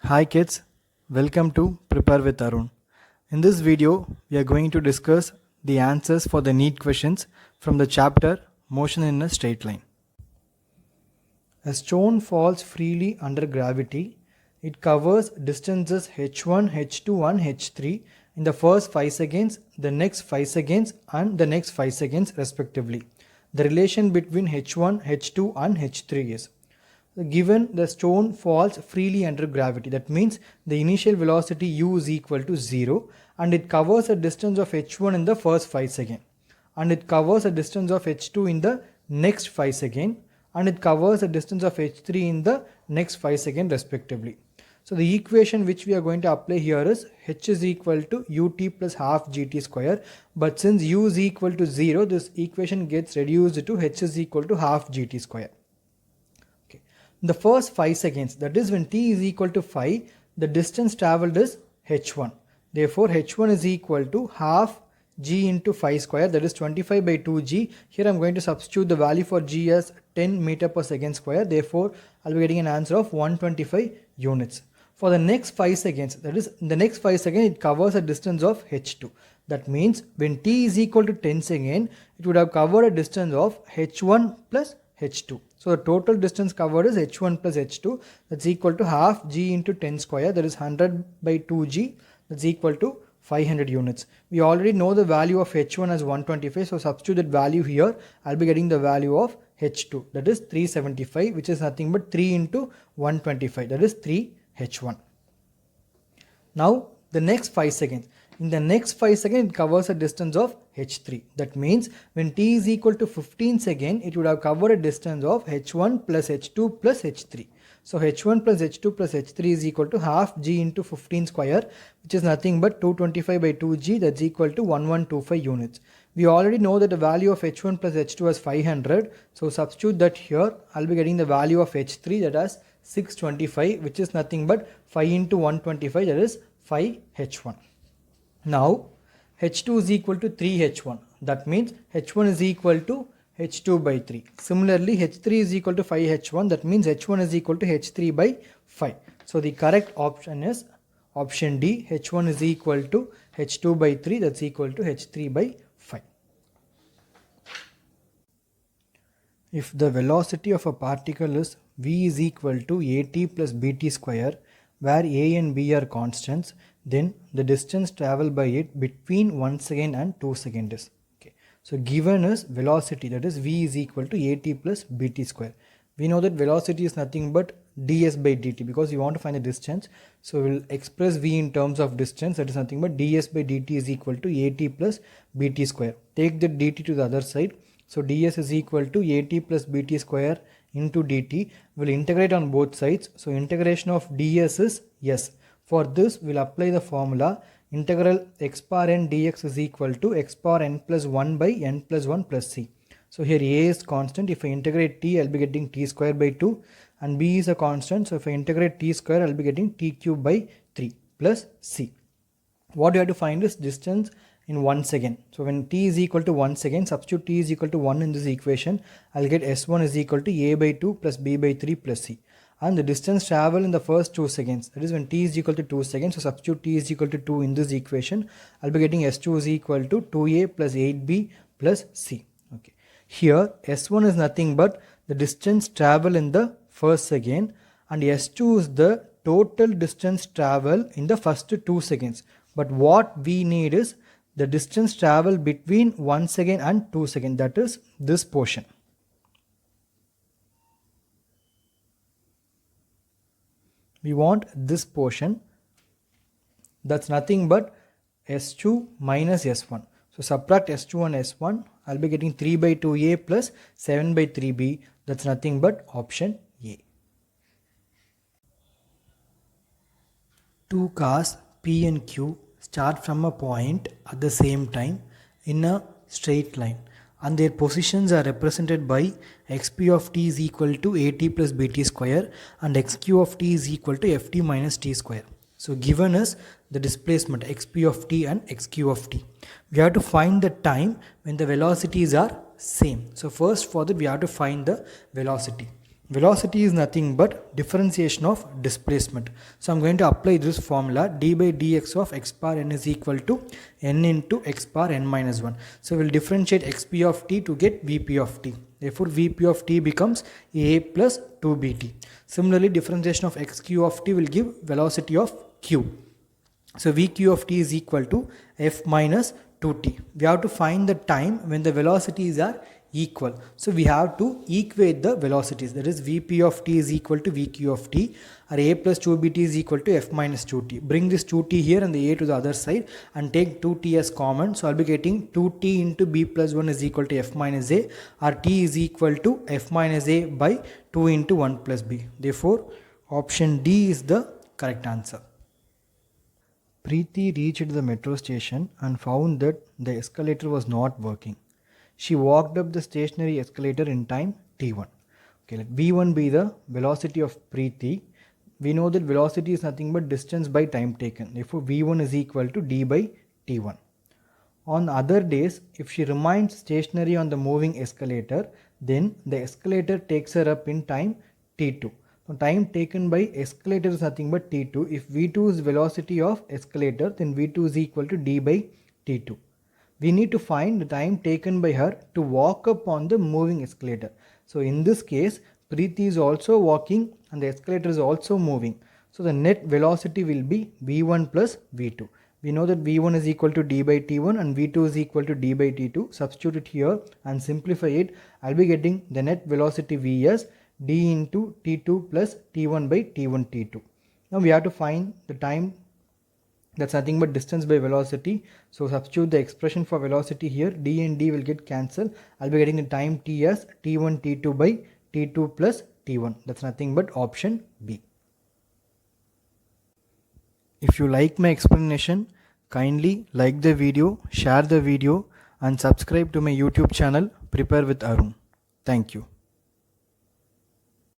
Hi kids, welcome to Prepare with Arun. In this video, we are going to discuss the answers for the NEET questions from the chapter Motion in a Straight Line. A stone falls freely under gravity. It covers distances h1, h2 and h3 in the first 5 seconds, the next 5 seconds and the next 5 seconds respectively. The relation between h1, h2 and h3 is given the stone falls freely under gravity. That means the initial velocity u is equal to 0 and it covers a distance of h1 in the first 5 seconds and it covers a distance of h2 in the next 5 seconds and it covers a distance of h3 in the next 5 seconds respectively. So the equation which we are going to apply here is h is equal to ut plus half gt square, but since u is equal to 0, this equation gets reduced to h is equal to half gt square. In the first 5 seconds, that is when t is equal to 5, the distance travelled is h1. Therefore, h1 is equal to half g into 5 square, that is 25 by 2g. Here I am going to substitute the value for g as 10 meter per second square. Therefore, I will be getting an answer of 125 units. For the next 5 seconds, that is in the next 5 seconds, it covers a distance of h2. That means when t is equal to 10 seconds, it would have covered a distance of h1 plus h2. So the total distance covered is h1 plus h2, that's equal to half g into 10 square, that is 100 by 2g, that's equal to 500 units. We already know the value of h1 as 125, so substitute that value here. I'll be getting the value of h2, that is 375, which is nothing but 3 into 125, that is 3h1. Now the next 5 seconds. In the next 5 seconds, it covers a distance of h3. That means when t is equal to 15 seconds, it would have covered a distance of h1 plus h2 plus h3. So h1 plus h2 plus h3 is equal to half g into 15 square, which is nothing but 225 by 2g, that's equal to 1125 units. We already know that the value of h1 plus h2 is 500. So substitute that here. I'll be getting the value of h3, that is 625, which is nothing but 5 into 125, that is 5h1. Now h2 is equal to 3h1. That means h1 is equal to h2 by 3. Similarly, h3 is equal to 5h1. That means h1 is equal to h3 by 5. So the correct option is option D. h1 is equal to h2 by 3. That's equal to h3 by 5. If the velocity of a particle is v is equal to at plus bt square, where a and b are constants, then the distance traveled by it between 1 second and 2 seconds is. Okay. So given is velocity, that is v is equal to at plus bt square. We know that velocity is nothing but ds by dt because you want to find the distance. So we will express v in terms of distance, that is nothing but ds by dt is equal to at plus bt square. Take the dt to the other side. So ds is equal to at plus bt square into dt. Will integrate on both sides. So integration of ds is s. For this, we will apply the formula integral x power n dx is equal to x power n plus 1 by n plus 1 plus c. So here a is constant. If I integrate t, I will be getting t square by 2, and b is a constant. So if I integrate t square, I will be getting t cube by 3 plus c. What you have to find is distance in 1 second. So when t is equal to 1 second, substitute t is equal to 1 in this equation. I will get s1 is equal to a by 2 plus b by 3 plus c. And the distance travel in the first 2 seconds, that is when t is equal to 2 seconds. So substitute t is equal to 2 in this equation. I'll be getting s2 is equal to 2a plus 8b plus c. Okay. Here s1 is nothing but the distance travel in the first second, and s2 is the total distance travel in the first 2 seconds. But what we need is the distance travel between 1 second and 2 seconds, that is this portion. We want this portion, that's nothing but s2 minus s1. So subtract s2 and s1, I'll be getting 3 by 2a plus 7 by 3b, that's nothing but option A. Two cars P and Q start from a point at the same time in a straight line, and their positions are represented by xp of t is equal to at plus bt square and xq of t is equal to ft minus t square. So given is the displacement xp of t and xq of t. We have to find the time when the velocities are same. So first for that we have to find the velocity. Velocity is nothing but differentiation of displacement. So I'm going to apply this formula. D by dx of x power n is equal to n into x power n minus 1. So we'll differentiate xp of t to get vp of t. Therefore vp of t becomes a plus 2bt. Similarly, differentiation of xq of t will give velocity of q. So vq of t is equal to f minus 2t. We have to find the time when the velocities are equal. So we have to equate the velocities. That is vp of t is equal to vq of t, or a plus 2bt is equal to f minus 2t. Bring this 2t here and the a to the other side and take 2t as common. So I'll be getting 2t into b plus 1 is equal to f minus a, or t is equal to f minus a by 2 into 1 plus b. Therefore option D is the correct answer. Preeti reached the metro station and found that the escalator was not working. She walked up the stationary escalator in time t1. Okay, let v1 be the velocity of Preeti. We know that velocity is nothing but distance by time taken. Therefore, v1 is equal to d by t1. On other days, if she remains stationary on the moving escalator, then the escalator takes her up in time t2. Now, time taken by escalator is nothing but t2. If v2 is velocity of escalator, then v2 is equal to d by t2. We need to find the time taken by her to walk up on the moving escalator. So in this case, Preeti is also walking and the escalator is also moving. So the net velocity will be v1 plus v2. We know that v1 is equal to d by t1 and v2 is equal to d by t2. Substitute it here and simplify it. I'll be getting the net velocity v as d into t2 plus t1 by t1 t2. Now we have to find the time. That's nothing but distance by velocity. So substitute the expression for velocity here. D and D will get cancelled. I'll be getting the time t as t1 t2 by t2 plus t1. That's nothing but option B. If you like my explanation, kindly like the video, share the video and subscribe to my YouTube channel Prepare with Arun. Thank you.